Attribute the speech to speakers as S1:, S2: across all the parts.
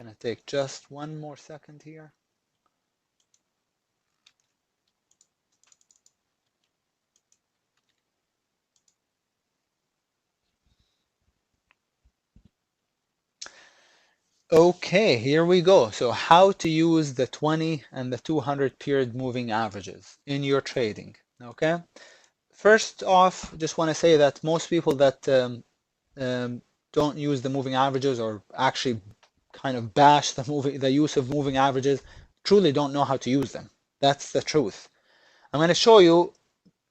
S1: Gonna take just one more second here. Okay, here we go. So how to use the 20 and the 200 period moving averages in your trading. Okay. First off, just want to say that most people that don't use the moving averages or actually kind of bash the use of moving averages truly don't know how to use them. That's the truth. I'm going to show you,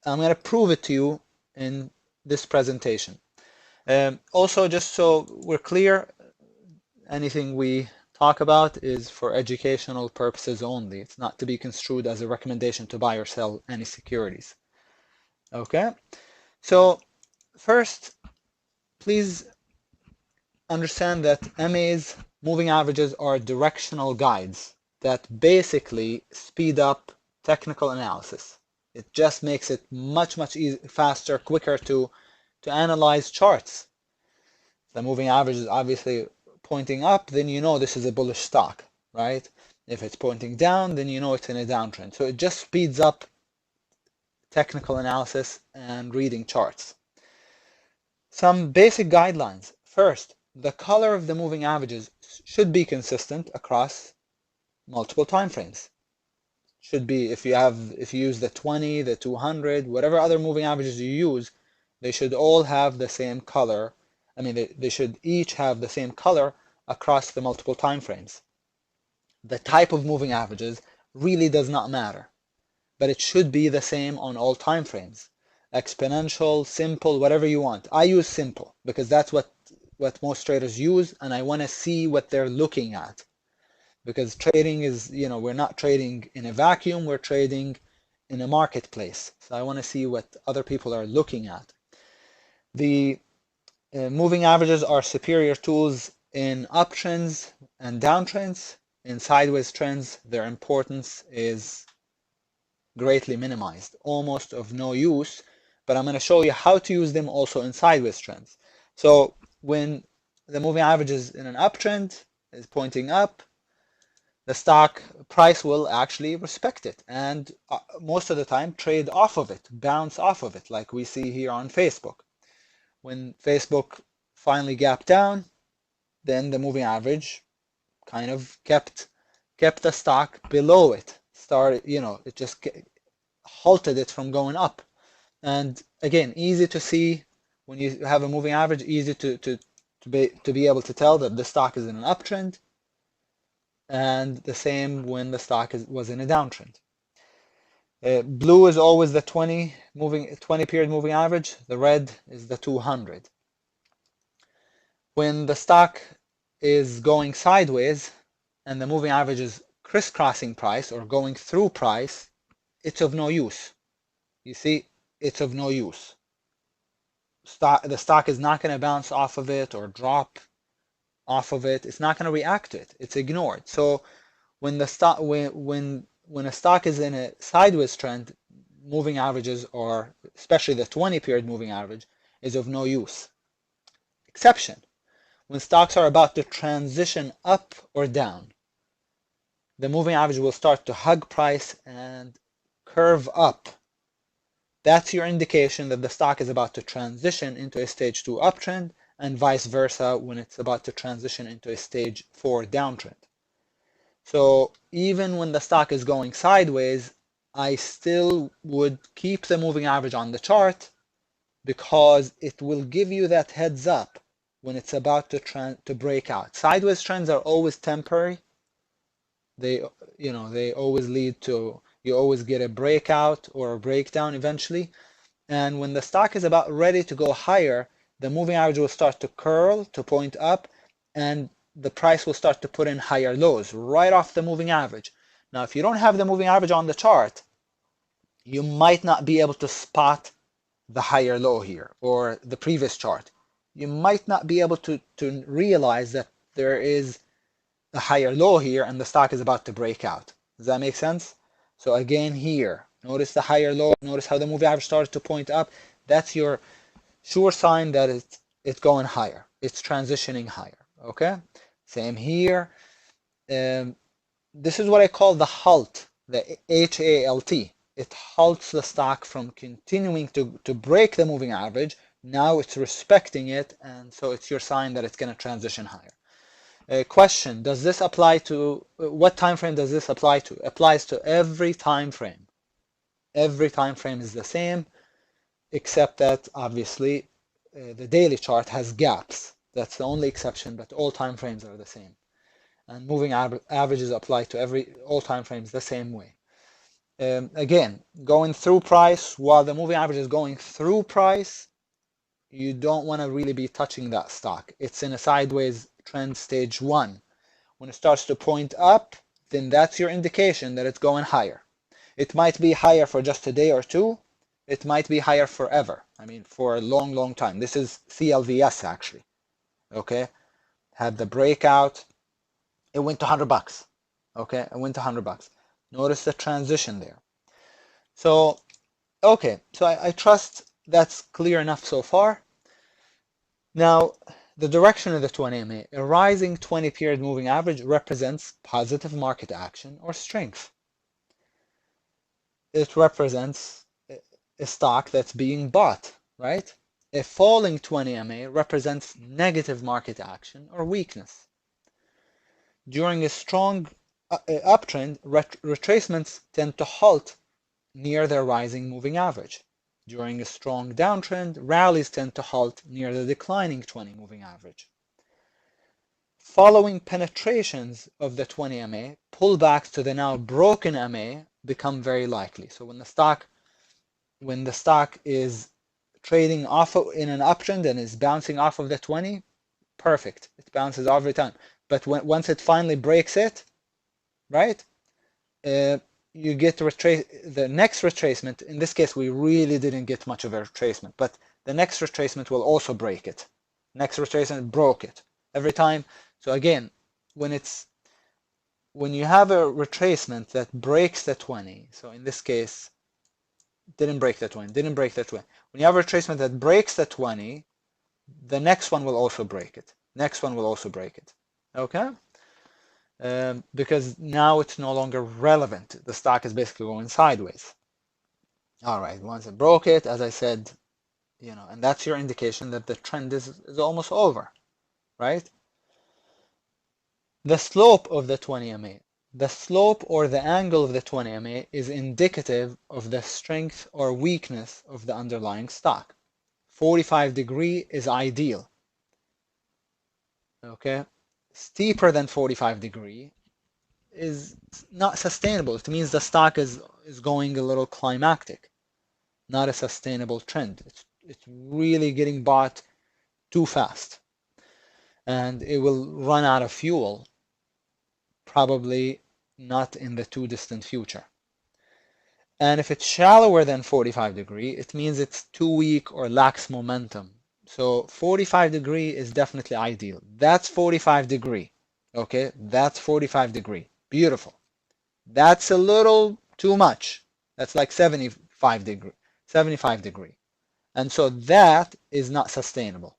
S1: I'm going to prove it to you in this presentation. Also, just so we're clear, anything we talk about is for educational purposes only. It's not to be construed as a recommendation to buy or sell any securities. Okay, so first, please understand that MA's moving averages are directional guides that basically speed up technical analysis. It just makes it much faster, quicker to analyze charts. The moving average is obviously pointing up, then you know this is a bullish stock, right? If it's pointing down, then you know it's in a downtrend. So it just speeds up technical analysis and reading charts. Some basic guidelines. First, the color of the moving averages should be consistent across multiple time frames. Should be, if you use the 20, the 200, whatever other moving averages you use, they should all have the same color. I mean, they should each have the same color across the multiple time frames. The type of moving averages really does not matter, but it should be the same on all time frames. Exponential, simple, whatever you want. I use simple because that's what most traders use, and I want to see what they're looking at. Because trading is, we're not trading in a vacuum, we're trading in a marketplace. So I want to see what other people are looking at. The moving averages are superior tools in uptrends and downtrends. In sideways trends, their importance is greatly minimized, almost of no use, but I'm going to show you how to use them also in sideways trends. So when the moving average is in an uptrend, is pointing up, the stock price will actually respect it and most of the time trade off of it, bounce off of it, like we see here on Facebook. When Facebook finally gapped down, then the moving average kind of kept the stock below it. It just halted it from going up. And again, easy to see when you have a moving average, easy to be able to tell that the stock is in an uptrend, and the same when the stock was in a downtrend. Blue is always the 20 period moving average. The red is the 200. When the stock is going sideways and the moving average is crisscrossing price or going through price, it's of no use. You see, it's of no use. The stock is not going to bounce off of it or drop off of it. It's not going to react to it. It's ignored. So when the stock when a stock is in a sideways trend, moving averages, or especially the 20 period moving average, is of no use. Exception: when stocks are about to transition up or down, the moving average will start to hug price and curve up. That's your indication that the stock is about to transition into a stage 2 uptrend, and vice versa when it's about to transition into a stage 4 downtrend. So even when the stock is going sideways, I still would keep the moving average on the chart because it will give you that heads up when it's about to break out. Sideways trends are always temporary. They always lead to, you always get a breakout or a breakdown eventually. And when the stock is about ready to go higher, the moving average will start to curl, to point up, and the price will start to put in higher lows right off the moving average. Now, if you don't have the moving average on the chart, you might not be able to spot the higher low here or the previous chart. You might not be able to realize that there is a higher low here and the stock is about to break out. Does that make sense? So again here, notice the higher low, notice how the moving average started to point up. That's your sure sign that it's going higher. It's transitioning higher. Okay? Same here. This is what I call the halt, the HALT. It halts the stock from continuing to break the moving average. Now it's respecting it, and so it's your sign that it's going to transition higher. Question, does this apply to, what time frame does this apply to? It applies to every time frame. Every time frame is the same, except that obviously the daily chart has gaps. That's the only exception, but all time frames are the same. And moving averages apply to all time frames the same way. Again, going through price, while the moving average is going through price, you don't want to really be touching that stock. It's in a sideways trend stage 1. When it starts to point up, then that's your indication that it's going higher. It might be higher for just a day or two. It might be higher forever. I mean, for a long, long time. This is CLVS actually. Okay, had the breakout. It went to $100. Okay, it went to $100. Notice the transition there. So, okay, so I trust that's clear enough so far. Now, the direction of the 20 MA, a rising 20 period moving average represents positive market action or strength. It represents a stock that's being bought, right? A falling 20 MA represents negative market action or weakness. During a strong uptrend, retracements tend to halt near their rising moving average. During a strong downtrend, rallies tend to halt near the declining 20 moving average. Following penetrations of the 20 MA, pullbacks to the now broken MA become very likely. So when the stock is trading off in an uptrend and is bouncing off of the 20, perfect. It bounces every time. But once it finally breaks it, right, you get the next retracement. In this case, we really didn't get much of a retracement, but the next retracement will also break it. Next retracement broke it every time. So again, when you have a retracement that breaks the 20, so in this case, didn't break the 20, didn't break the 20. When you have a retracement that breaks the 20, the next one will also break it. Next one will also break it. Okay? Because now it's no longer relevant. The stock is basically going sideways. All right, once it broke it, as I said, and that's your indication that the trend is almost over, right? The slope of the 20 MA. The slope or the angle of the 20 MA is indicative of the strength or weakness of the underlying stock. 45-degree is ideal. Okay? Steeper than 45-degree is not sustainable. It means the stock is going a little climactic, not a sustainable trend. It's really getting bought too fast, and it will run out of fuel, probably not in the too distant future. And if it's shallower than 45-degree, it means it's too weak or lacks momentum. So 45-degree is definitely ideal. That's 45-degree. Okay, that's 45-degree. Beautiful. That's a little too much. That's like 75-degree. 75-degree. And so that is not sustainable.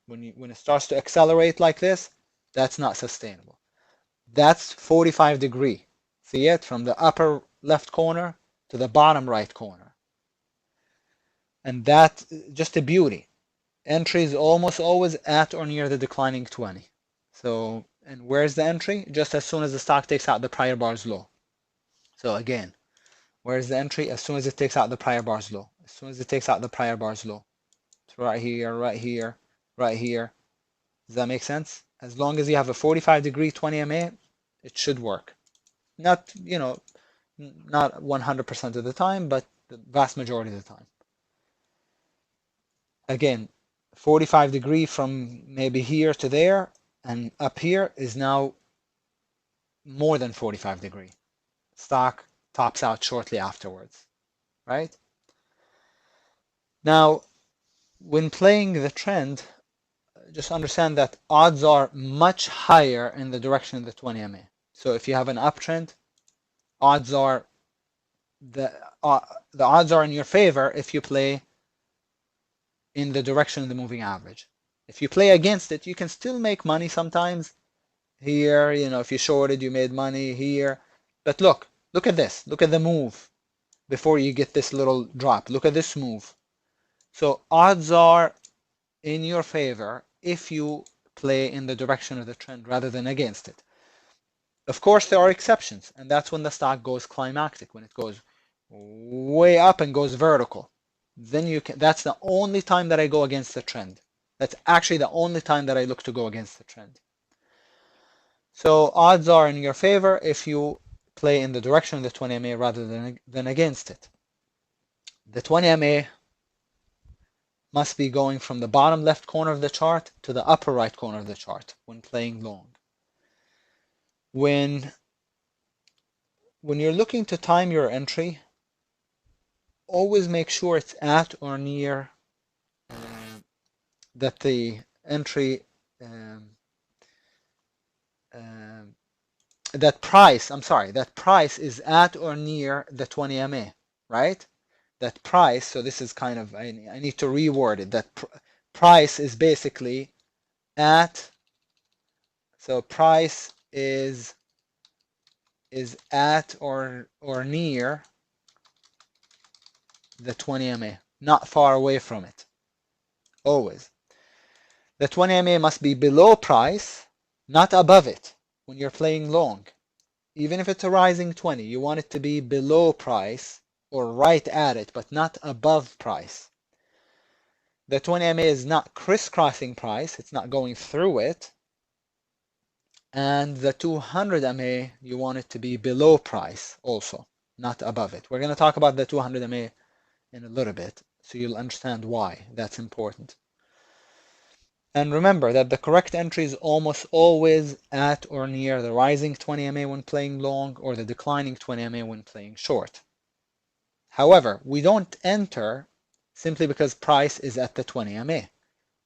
S1: When it starts to accelerate like this, that's not sustainable. That's 45-degree. See it? From the upper left corner to the bottom right corner. And that's just a beauty. Entry is almost always at or near the declining 20. So, and where's the entry? Just as soon as the stock takes out the prior bar's low. So again, where's the entry? As soon as it takes out the prior bar's low. As soon as it takes out the prior bar's low. It's right here, right here, right here. Does that make sense? As long as you have a 45-degree 20 MA, it should work. Not, not 100% of the time, but the vast majority of the time. Again, 45-degree from maybe here to there and up here is now more than 45-degree. Stock tops out shortly afterwards, right? Now, when playing the trend, just understand that odds are much higher in the direction of the 20 MA. So if you have an uptrend, odds are the odds are in your favor if you play in the direction of the moving average. If you play against it, you can still make money sometimes. Here, you know, if you shorted, you made money here. But look at this. Look at the move before you get this little drop. Look at this move. So odds are in your favor if you play in the direction of the trend rather than against it. Of course, there are exceptions, and that's when the stock goes climactic, when it goes way up and goes vertical. Then you can, that's the only time that I go against the trend. That's actually the only time that I look to go against the trend. So odds are in your favor if you play in the direction of the 20 MA rather than against it. The 20 MA must be going from the bottom left corner of the chart to the upper right corner of the chart when playing long. When you're looking to time your entry, always make sure it's at or near that the entry that price is at or near the 20 MA, right? That price, so this is kind of, I need to reword it, that price is basically at, so price is at or near the 20 MA, not far away from it, always. The 20 MA must be below price, not above it when you're playing long. Even if it's a rising 20, you want it to be below price or right at it, but not above price. The 20 MA is not crisscrossing price, it's not going through it. And the 200 MA, you want it to be below price also, not above it. We're going to talk about the 200 MA in a little bit, so you'll understand why that's important. And remember that the correct entry is almost always at or near the rising 20 MA when playing long or the declining 20 MA when playing short. However, we don't enter simply because price is at the 20 MA.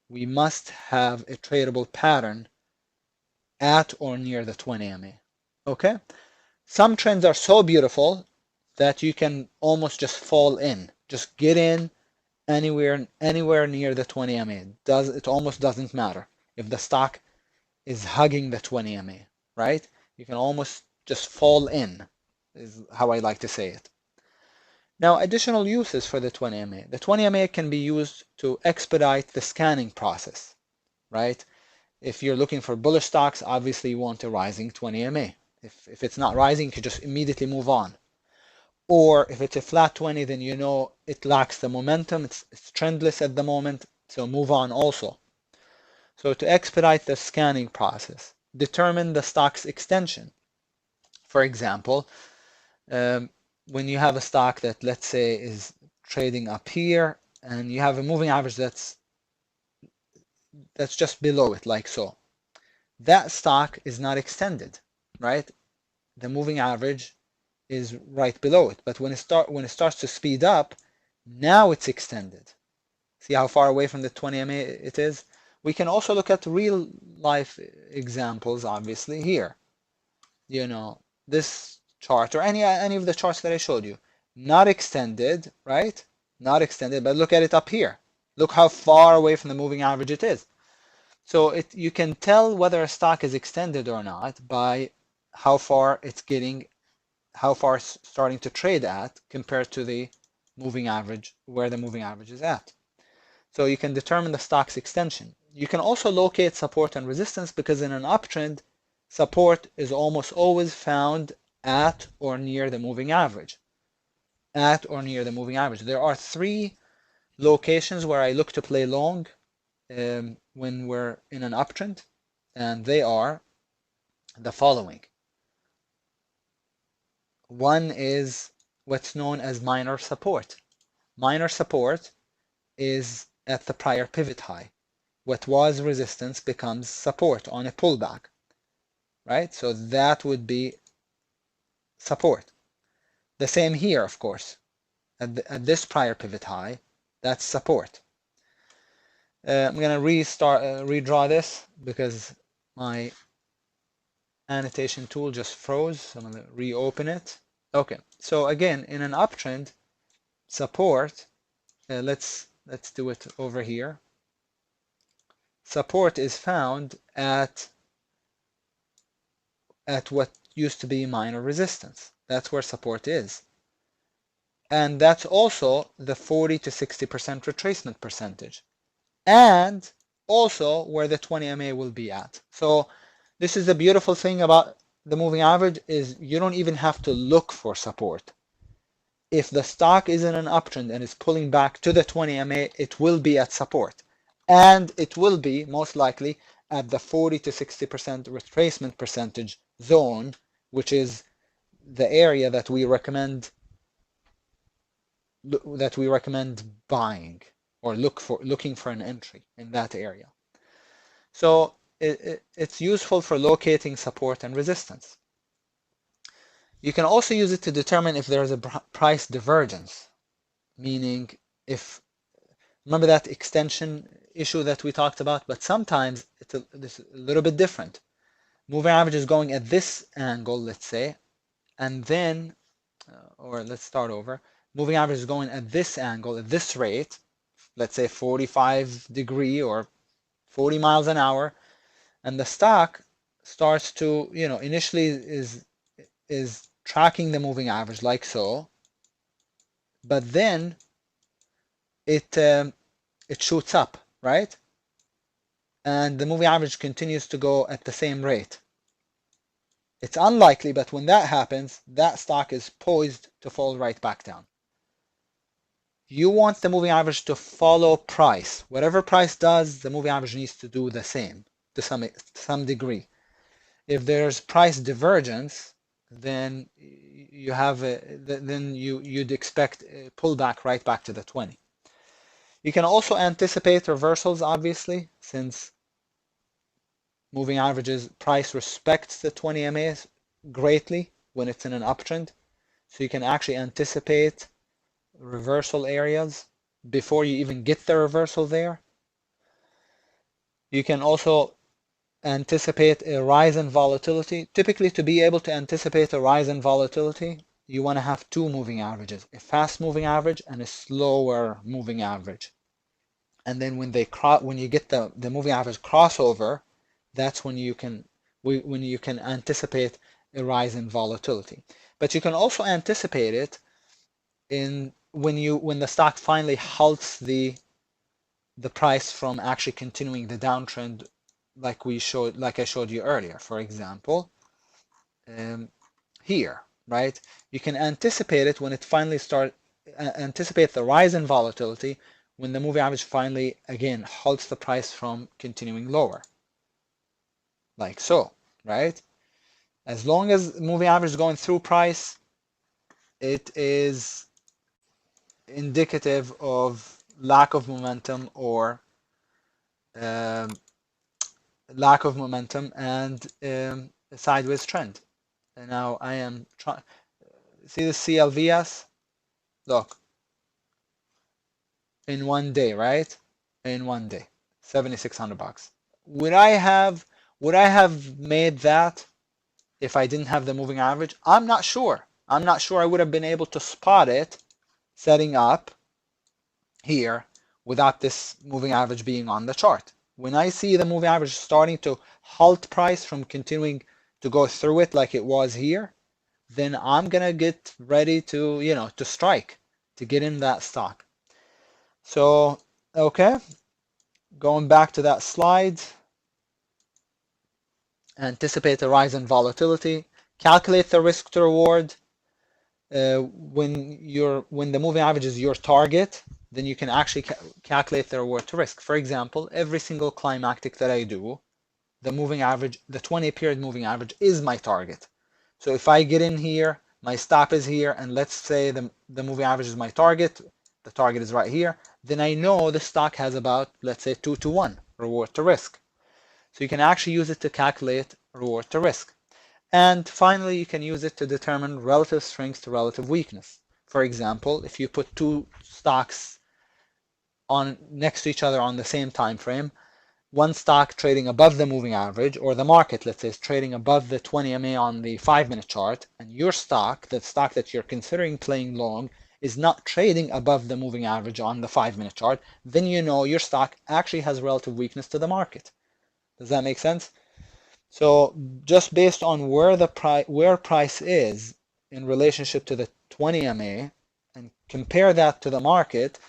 S1: We must have a tradable pattern at or near the 20 MA. Okay? Some trends are so beautiful that you can almost just fall in. Just get in anywhere near the 20 MA. It almost doesn't matter if the stock is hugging the 20 MA, right? You can almost just fall in, is how I like to say it. Now, additional uses for the 20 MA. The 20 MA can be used to expedite the scanning process, right? If you're looking for bullish stocks, obviously you want a rising 20 MA. If it's not rising, you can just immediately move on. Or if it's a flat 20, then you know it lacks the momentum, it's trendless at the moment, so move on also. So to expedite the scanning process, determine the stock's extension. For example, when you have a stock that, let's say, is trading up here and you have a moving average that's just below it, like so, that stock is not extended, right? The moving average is right below it, but when it starts to speed up, now it's extended. See how far away from the 20 MA it is? We can also look at real life examples, obviously, here. You know, this chart or any of the charts that I showed you, not extended, right? Not extended, but look at it up here. Look how far away from the moving average it is. So you can tell whether a stock is extended or not by how far it's getting, how far it's starting to trade at compared to the moving average, where the moving average is at. So you can determine the stock's extension. You can also locate support and resistance because in an uptrend, support is almost always found at or near the moving average. At or near the moving average. There are 3 locations where I look to play long when we're in an uptrend, and they are the following. One is what's known as minor support. Minor support is at the prior pivot high. What was resistance becomes support on a pullback, right? So that would be support. The same here, of course. At this prior pivot high, that's support. I'm going to redraw this because my annotation tool just froze. So I'm going to reopen it. Okay, so again, in an uptrend, support, let's do it over here. Support is found at at what used to be minor resistance. That's where support is. And that's also the 40 to 60% retracement percentage. And also where the 20 MA will be at. So this is the beautiful thing about the moving average is you don't even have to look for support. If the stock is in an uptrend and is pulling back to the 20 MA, it will be at support. And it will be most likely at the 40 to 60% retracement percentage zone, which is the area that we recommend buying or looking for an entry in that area. So it's useful for locating support and resistance. You can also use it to determine if there is a price divergence, meaning if, remember that extension issue that we talked about, but sometimes it's a little bit different. Moving average is going at this angle, let's say, and then, or let's start over. Moving average is going at this angle, at this rate, let's say 45 degree or 40 miles an hour, and the stock starts to, initially is tracking the moving average like so, but then it shoots up, right? And the moving average continues to go at the same rate. It's unlikely, but when that happens, that stock is poised to fall right back down. You want the moving average to follow price. Whatever price does, the moving average needs to do the same to some degree. If there's price divergence, then you'd expect a pullback right back to the 20. You can also anticipate reversals, obviously, since moving averages price respects the 20 MAs greatly when it's in an uptrend. So you can actually anticipate reversal areas before you even get the reversal there. You can also anticipate a rise in volatility. Typically, to be able to anticipate a rise in volatility, you want to have two moving averages, a fast moving average and a slower moving average. And then when you get the moving average crossover, that's when you can anticipate a rise in volatility. But you can also anticipate it when the stock finally halts the price from actually continuing the downtrend, like I showed you earlier. For example, here, right? You can anticipate it when it finally anticipate the rise in volatility when the moving average finally again halts the price from continuing lower, like so, right? As long as moving average is going through price, it is indicative of lack of momentum or and a sideways trend. And now I am trying. See the CLVS? Look, in one day, right? In one day, $7,600. Would I have made that if I didn't have the moving average? I'm not sure. I'm not sure I would have been able to spot it setting up here without this moving average being on the chart. When I see the moving average starting to halt price from continuing to go through it like it was here, then I'm gonna get ready to, to strike, to get in that stock. So, okay, going back to that slide, anticipate a rise in volatility, calculate the risk to reward. When the moving average is your target, then you can actually calculate the reward to risk. For example, every single climactic that I do, the moving average, the 20 period moving average is my target. So if I get in here, my stop is here, and let's say the moving average is my target, the target is right here, then I know the stock has about, let's say, 2 to 1 reward to risk. So you can actually use it to calculate reward to risk. And finally, you can use it to determine relative strength to relative weakness. For example, if you put two stocks next to each other on the same time frame, one stock trading above the moving average, or the market, let's say, is trading above the 20 MA on the 5-minute chart, and your stock, the stock that you're considering playing long, is not trading above the moving average on the 5-minute chart, then you know your stock actually has relative weakness to the market. Does that make sense? So just based on where price is in relationship to the 20 MA and compare that to the market,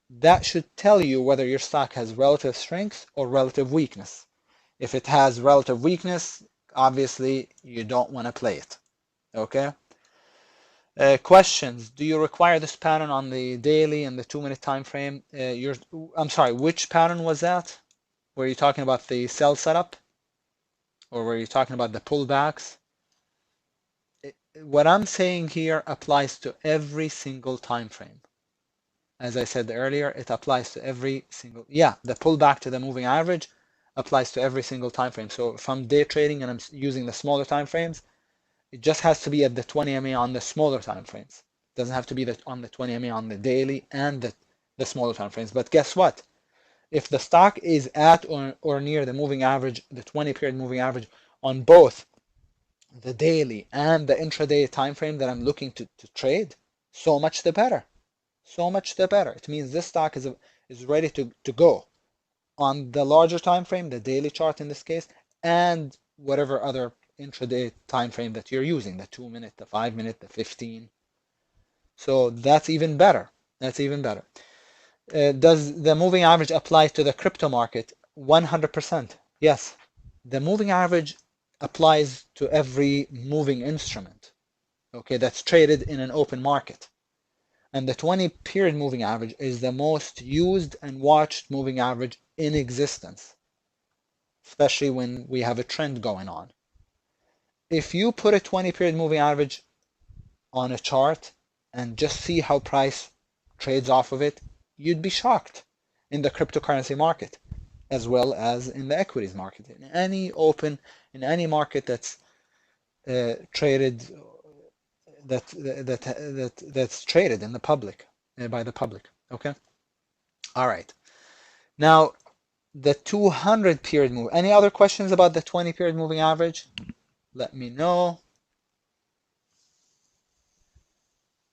S1: that should tell you whether your stock has relative strength or relative weakness. If it has relative weakness, obviously you don't want to play it. Okay? Questions. Do you require this pattern on the daily and the 2-minute time frame? I'm sorry, which pattern was that? Were you talking about the sell setup? Or were you talking about the pullbacks? What I'm saying here applies to every single time frame. As I said earlier, it applies to every single, the pullback to the moving average applies to every single time frame. So if I'm day trading and I'm using the smaller time frames, it just has to be at the 20 MA on the smaller time frames. It doesn't have to be on the 20 MA on the daily and the smaller time frames. But guess what? If the stock is at or near the moving average, the 20 period moving average on both the daily and the intraday time frame that I'm looking to trade, so much the better. So much the better. It means this stock is ready to go on the larger time frame, the daily chart in this case, and whatever other intraday time frame that you're using, the 2-minute, the 5-minute, the 15. So that's even better. That's even better. Does the moving average apply to the crypto market? 100%. Yes. The moving average applies to every moving instrument, okay, that's traded in an open market. And the 20 period moving average is the most used and watched moving average in existence, especially when we have a trend going on. If you put a 20 period moving average on a chart and just see how price trades off of it, you'd be shocked in the cryptocurrency market as well as in the equities market. In any market that's traded that's traded in the public by the public. Okay. All right. Now the 200 period move. Any other questions about the 20 period moving average? Let me know.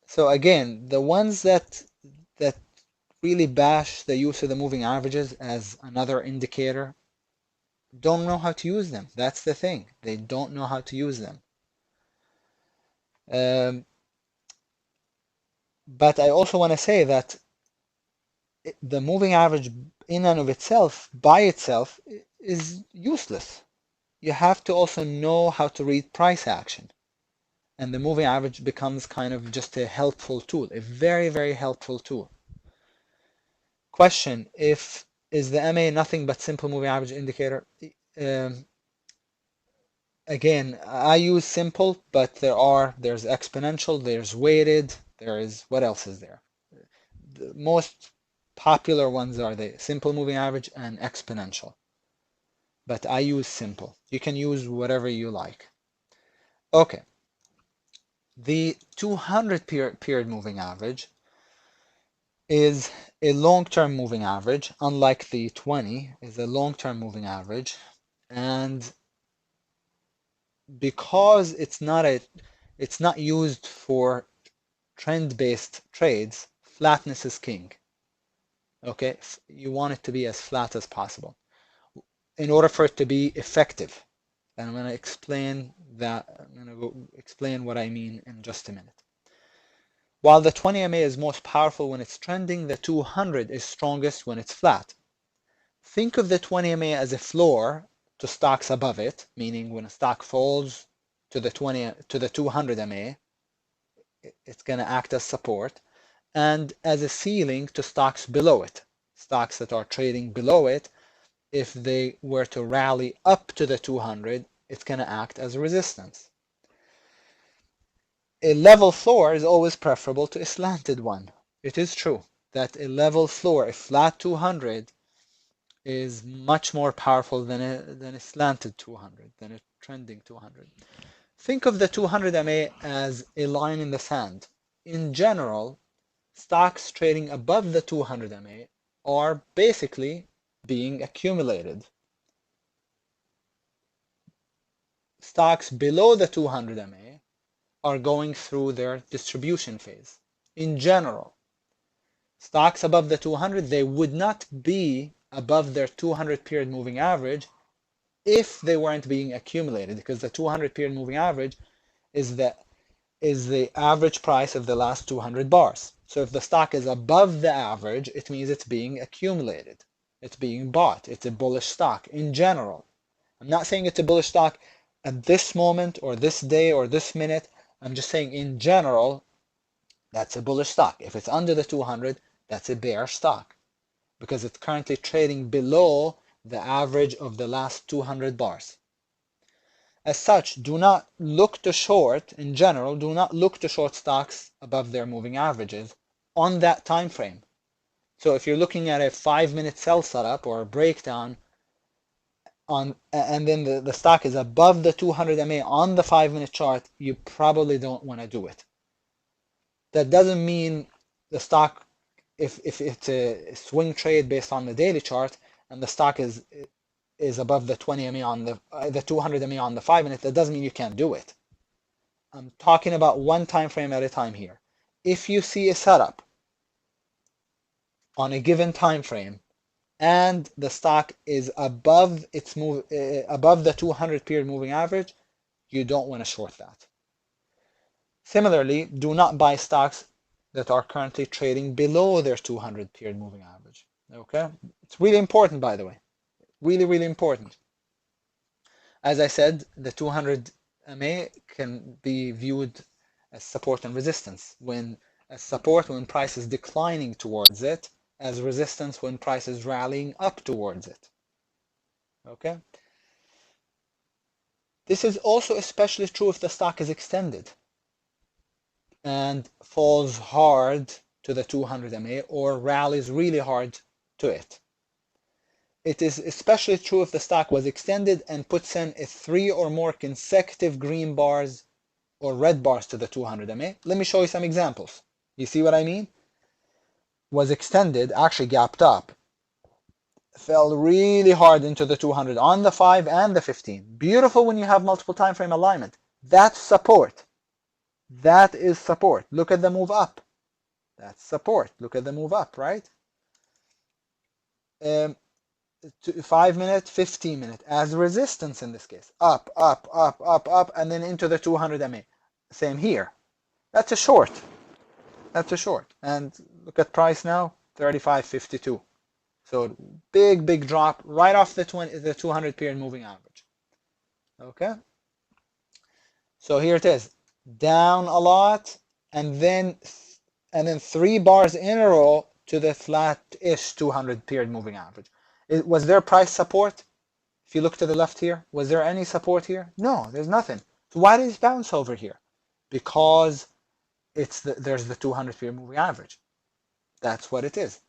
S1: So again, the ones that really bash the use of the moving averages as another indicator don't know how to use them. That's the thing. They don't know how to use them. But I also want to say that the moving average in and of itself, by itself, is useless. You have to also know how to read price action. And the moving average becomes kind of just a helpful tool, a very, very helpful tool. Question, is the MA nothing but simple moving average indicator? Again, I use simple, but there's exponential, there's weighted, what else is there? The most popular ones are the simple moving average and exponential. But I use simple. You can use whatever you like. Okay. The 200 period moving average is a long-term moving average, unlike the 20 is a long-term moving average. And because it's not used for trend-based trades, flatness is king. Okay, you want it to be as flat as possible in order for it to be effective. And I'm going to explain that. I'm going to explain what I mean in just a minute. While the 20 MA is most powerful when it's trending, the 200 is strongest when it's flat. Think of the 20 MA as a floor to stocks above it, meaning when a stock falls to the 200 MA, it's going to act as support, and as a ceiling to stocks below it. Stocks that are trading below it, if they were to rally up to the 200, it's going to act as a resistance. A level floor is always preferable to a slanted one. It is true that a level floor, a flat 200, is much more powerful than a slanted 200, than a trending 200. Think of the 200 MA as a line in the sand. In general, stocks trading above the 200 MA are basically being accumulated. Stocks below the 200 MA are going through their distribution phase. In general, stocks above the 200, they would not be above their 200 period moving average if they weren't being accumulated, because the 200 period moving average is the average price of the last 200 bars. So if the stock is above the average, it means it's being accumulated. It's being bought. It's a bullish stock in general. I'm not saying it's a bullish stock at this moment or this day or this minute. I'm just saying in general, that's a bullish stock. If it's under the 200, that's a bear stock because it's currently trading below the average of the last 200 bars. As such, do not look to short, in general, do not look to short stocks above their moving averages on that time frame. So if you're looking at a 5-minute sell setup or a breakdown and then the stock is above the 200 MA on the 5-minute chart, you probably don't want to do it. That doesn't mean the stock, if it's a swing trade based on the daily chart and the stock is above the 20 MA on the 200 MA on the 5-minute, that doesn't mean you can't do it. I'm talking about one time frame at a time here. If you see a setup on a given time frame and the stock is above above the 200 period moving average, you don't want to short that. Similarly, do not buy stocks that are currently trading below their 200 period moving average. Okay, it's really important, by the way, really important. As I said, the 200 MA can be viewed as support and resistance. As support when price is declining towards it, as resistance when price is rallying up towards it. Okay? This is also especially true if the stock is extended and falls hard to the 200 MA or rallies really hard to it. It is especially true if the stock was extended and puts in a 3 or more consecutive green bars or red bars to the 200 MA. Let me show you some examples. You see what I mean? Was extended, actually gapped up, fell really hard into the 200 on the 5 and the 15. Beautiful when you have multiple time frame alignment. That's support. That is support. Look at the move up. That's support. Look at the move up, right? 5-minute, 15-minute as resistance in this case. Up, and then into the 200 MA. Same here. That's a short. That's a short. And look at price now, 35.52. So big drop right off the 200 period moving average. Okay. So here it is, down a lot, and then 3 bars in a row to the flat-ish 200 period moving average. Was there price support? If you look to the left here, was there any support here? No, there's nothing. So why did it bounce over here? Because there's the 200 period moving average. That's what it is.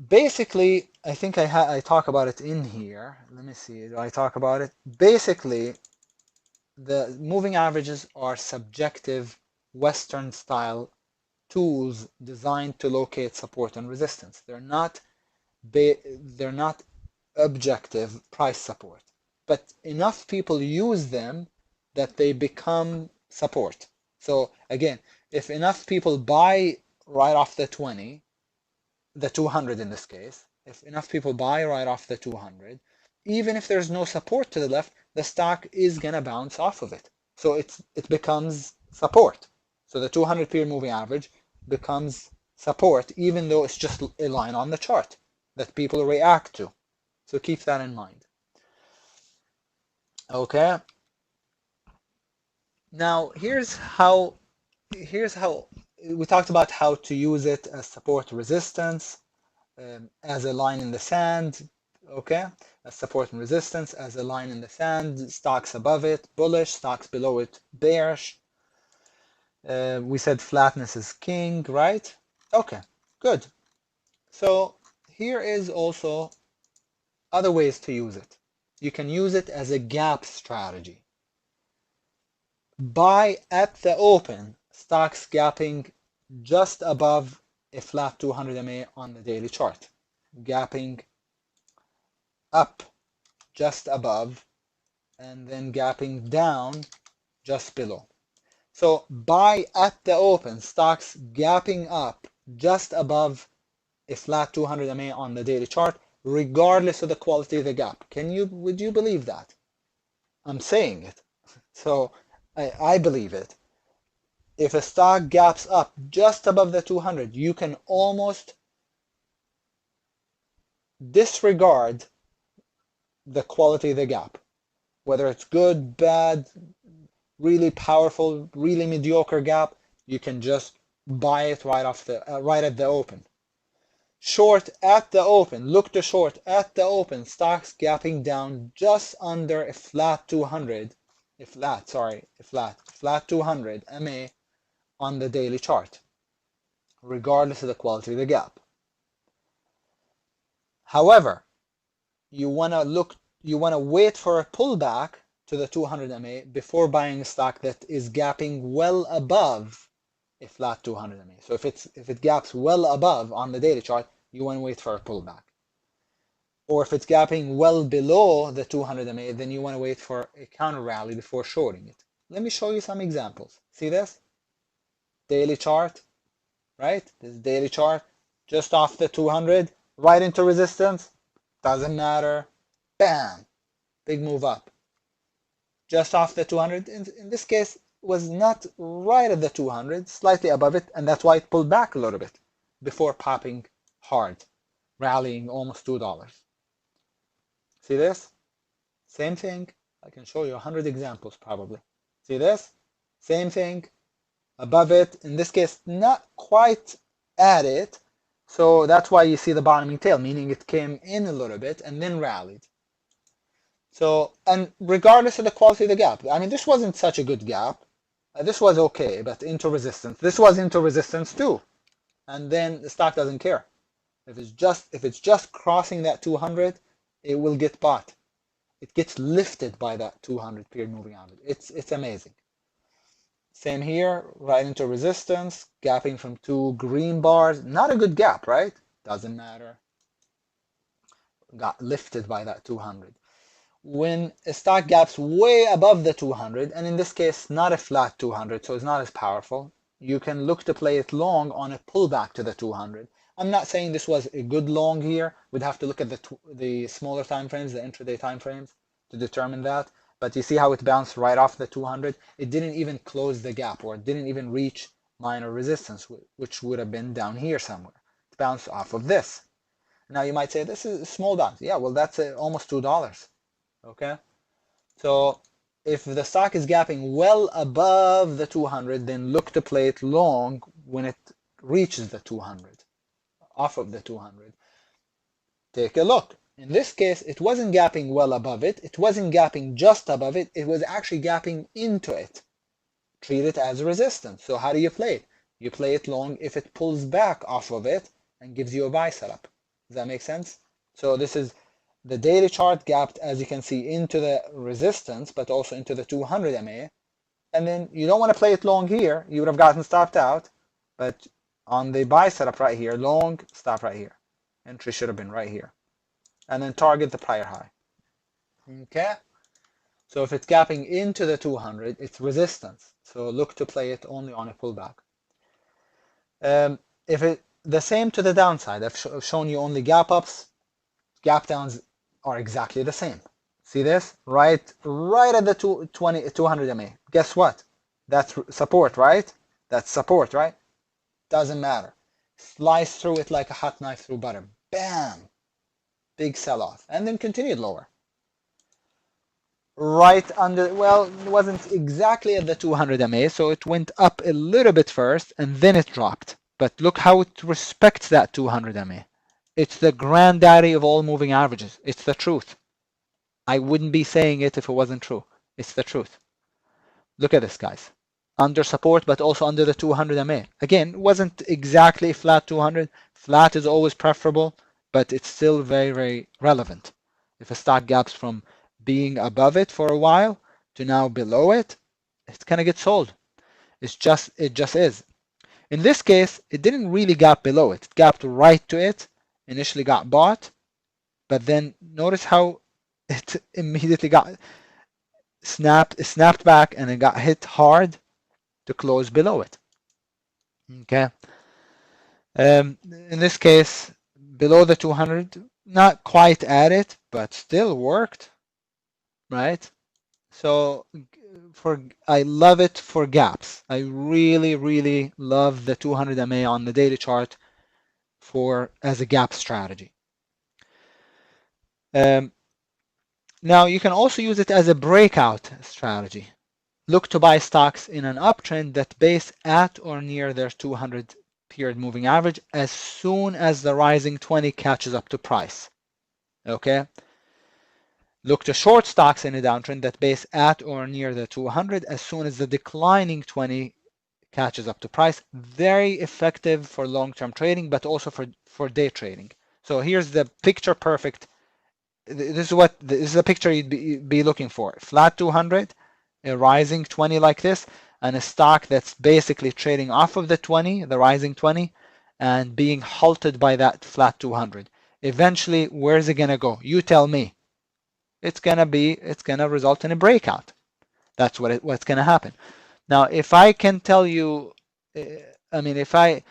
S1: Basically, I think I talk about it in here. Let me see. Do I talk about it? Basically, the moving averages are subjective Western style tools designed to locate support and resistance. They're not objective price support, but enough people use them that they become support. So again, if enough people buy right off the 200 in this case, if enough people buy right off the 200, even if there's no support to the left, the stock is gonna bounce off of it. So it becomes support. So the 200 period moving average becomes support, even though it's just a line on the chart that people react to. So keep that in mind. Okay. Now here's how we talked about how to use it as support resistance, as a line in the sand. Okay, as support and resistance, as a line in the sand, stocks above it bullish, stocks below it bearish. We said flatness is king, right? Okay, good. So here is also other ways to use it. You can use it as a gap strategy. Buy at the open stocks gapping just above a flat 200 MA on the daily chart, gapping up just above and then gapping down just below. So buy at the open stocks gapping up just above a flat 200 MA on the daily chart regardless of the quality of the gap. Would you believe that? I'm saying it. So I believe it. If a stock gaps up just above the 200, you can almost disregard the quality of the gap. Whether it's good, bad, really powerful, really mediocre gap, you can just buy it right at the open. Short at the open, look to short at the open, stocks gapping down just under a flat 200, flat 200 MA on the daily chart, regardless of the quality of the gap. However, you want to wait for a pullback to the 200 MA before buying a stock that is gapping well above a flat 200 MA. So if it gaps well above on the daily chart, you want to wait for a pullback. Or if it's gapping well below the 200 MA, then you want to wait for a counter rally before shorting it. Let me show you some examples. See this? Daily chart, right? This daily chart, just off the 200, right into resistance, doesn't matter. Bam! Big move up. Just off the 200, in this case, was not right at the 200, slightly above it, and that's why it pulled back a little bit before popping hard, rallying almost $2. See this? Same thing. I can show you 100 examples probably. See this? Same thing. Above it, in this case, not quite at it, so that's why you see the bottoming tail, meaning it came in a little bit and then rallied. So, and regardless of the quality of the gap, I mean, this wasn't such a good gap. This was okay, but into resistance. This was into resistance too. And then the stock doesn't care. If it's just crossing that 200, it will get bought. It gets lifted by that 200 period moving average. It's amazing. Same here, right into resistance, gapping from two green bars. Not a good gap, right? Doesn't matter. Got lifted by that 200. When a stock gaps way above the 200, and in this case, not a flat 200, so it's not as powerful, you can look to play it long on a pullback to the 200. I'm not saying this was a good long here. We'd have to look at the smaller time frames, the intraday time frames, to determine that. But you see how it bounced right off the 200? It didn't even close the gap, or it didn't even reach minor resistance, which would have been down here somewhere. It bounced off of this. Now you might say, this is a small bounce. Yeah, well, that's almost $2. Okay? So if the stock is gapping well above the 200, then look to play it long when it reaches the 200, off of the 200. Take a look. In this case, it wasn't gapping well above it. It wasn't gapping just above it. It was actually gapping into it. Treat it as resistance. So how do you play it? You play it long if it pulls back off of it and gives you a buy setup. Does that make sense? So this is the daily chart gapped, as you can see, into the resistance, but also into the 200 MA. And then you don't want to play it long here. You would have gotten stopped out. But on the buy setup right here, long, stop right here. Entry should have been right here. And then target the prior high. Okay? So if it's gapping into the 200, it's resistance. So look to play it only on a pullback. The same to the downside. I've shown you only gap ups. Gap downs are exactly the same. See this? Right at the 200 MA. Guess what? That's support, right? That's support, right? Doesn't matter. Slice through it like a hot knife through butter. Bam! Big sell-off. And then continued lower. Right under, well, it wasn't exactly at the 200 MA, so it went up a little bit first, and then it dropped. But look how it respects that 200 MA. It's the granddaddy of all moving averages. It's the truth. I wouldn't be saying it if it wasn't true. It's the truth. Look at this, guys. Under support, but also under the 200 MA. Again, it wasn't exactly flat 200. Flat is always preferable, but it's still very, very relevant. If a stock gaps from being above it for a while to now below it, it's gonna get sold. It just is. In this case, it didn't really gap below it. It gapped right to it, initially got bought, but then notice how it immediately got snapped back and it got hit hard to close below it. Okay. In this case, below the 200, Not quite at it, but still worked, right? So for I love it for gaps. I really, really love the 200 MA on the daily chart for as a gap strategy. Um, Now you can also use it as a breakout strategy. Look to buy stocks in an uptrend that base at or near their 200 period moving average as soon as the rising 20 catches up to price. Okay? Look to short stocks in a downtrend that base at or near the 200 as soon as the declining 20 catches up to price. Very effective for long-term trading, but also for day trading. So here's the picture perfect. This is the picture you'd be looking for. Flat 200, a rising 20 like this, and a stock that's basically trading off of the 20, the rising 20, and being halted by that flat 200. Eventually, where's it gonna go? You tell me. It's gonna result in a breakout. That's what's gonna happen. Now, if I can tell you, I mean, if I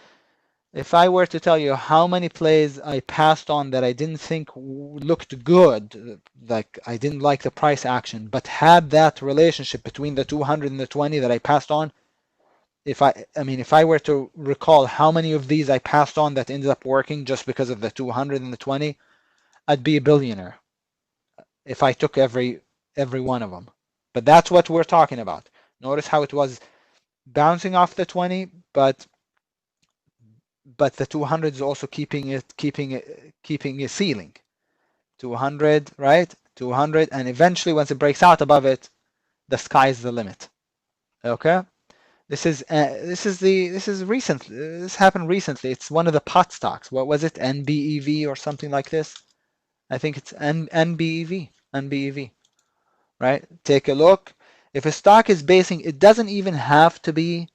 S1: were to tell you how many plays I passed on that I didn't think looked good, like I didn't like the price action, but had that relationship between the 200 and the 20 that I passed on, if I were to recall how many of these I passed on that ended up working just because of the 200 and the 20, I'd be a billionaire if I took every one of them. But that's what we're talking about. Notice how it was bouncing off the 20, but the 200 is also keeping a ceiling. 200, right? 200, and eventually once it breaks out above it, the sky's the limit. Okay? This happened recently. It's one of the pot stocks. What was it? NBEV or something like this? I think it's NBEV. NBEV, right? Take a look. If a stock is basing, it doesn't even have to be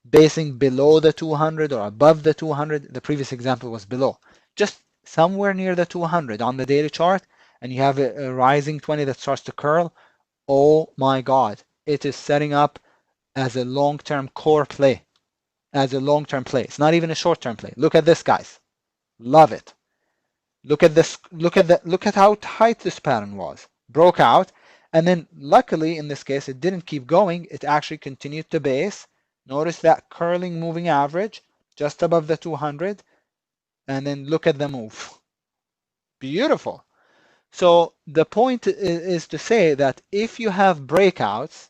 S1: basing below the 200 or above the 200. The previous example was below. Just somewhere near the 200 on the daily chart, and you have a rising 20 that starts to curl. Oh my God, it is setting up as a long-term core play, as a long-term play. It's not even a short-term play. Look at this, guys. Love it. Look at this. Look at how tight this pattern was. Broke out, and then luckily in this case it didn't keep going. It actually continued to base. Notice that curling moving average just above the 200, and then look at the move. Beautiful. So the point is to say that if you have breakouts,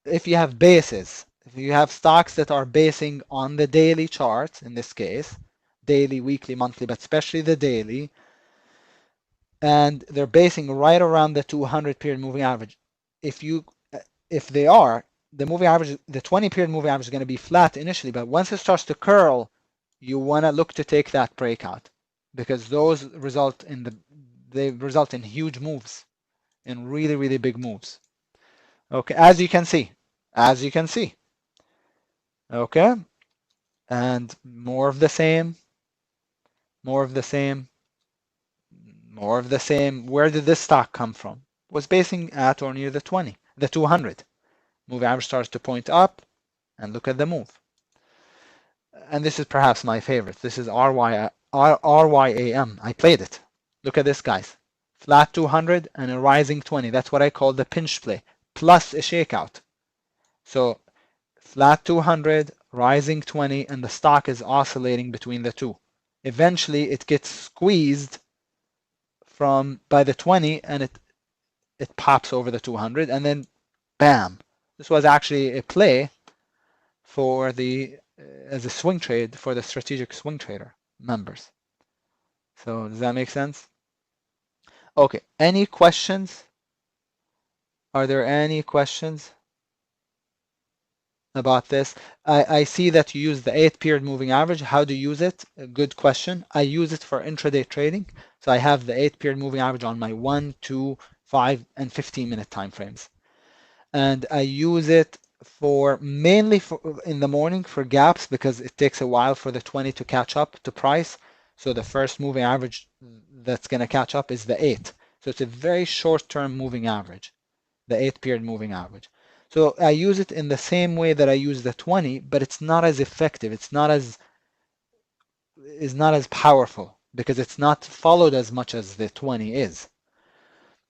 S1: if you have bases, if you have stocks that are basing on the daily charts, in this case, daily, weekly, monthly, but especially the daily, and they're basing right around the 200 period moving average. If they are, the moving average, the 20 period moving average is going to be flat initially, but once it starts to curl, you want to look to take that breakout because those they result in huge moves, in really, really big moves. Okay, as you can see, okay, and more of the same, more of the same, more of the same. Where did this stock come from? It was basing at or near the 20, the 200. Move average starts to point up, and look at the move. And this is perhaps my favorite. This is RYAM. I played it. Look at this, guys. Flat 200 and a rising 20. That's what I call the pinch play, plus a shakeout. So flat 200, rising 20, and the stock is oscillating between the two. Eventually, it gets squeezed by the 20, and it pops over the 200, and then bam. This was actually a play for as a swing trade for the strategic swing trader members. So does that make sense? Okay, any questions? Are there any questions about this? I see that you use the 8-period moving average. How do you use it? A good question. I use it for intraday trading. So I have the 8-period moving average on my 1, 2, 5, and 15-minute time frames. And I use it mainly in the morning for gaps because it takes a while for the 20 to catch up to price. So the first moving average that's going to catch up is the 8. So it's a very short-term moving average, the 8-period moving average. So I use it in the same way that I use the 20, but it's not as effective. It's not as powerful because it's not followed as much as the 20 is.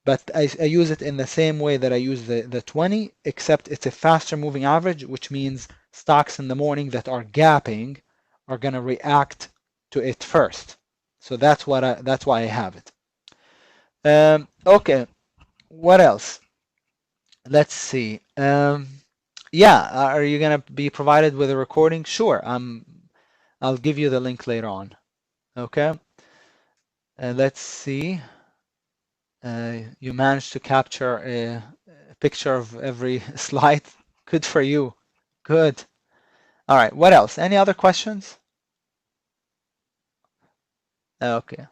S1: But I use it in the same way that I use the 20, except it's a faster moving average, which means stocks in the morning that are gapping are going to react to it first. So that's why I have it. Okay, what else? Let's see. Yeah, are you going to be provided with a recording? Sure. I'll give you the link later on. Okay. Let's see. You managed to capture a picture of every slide. Good for you. Good. All right. What else? Any other questions? Okay.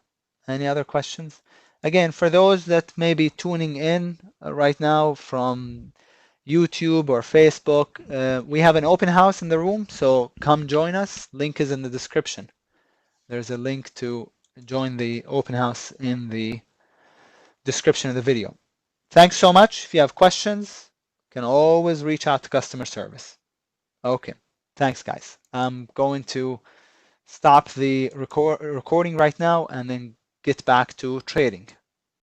S1: Any other questions? Again, for those that may be tuning in right now from YouTube or Facebook, we have an open house in the room, so come join us. Link is in the description. There's a link to join the open house in the description of the video. Thanks so much. If you have questions, you can always reach out to customer service. Okay. Thanks, guys. I'm going to stop the recording right now and then get back to trading.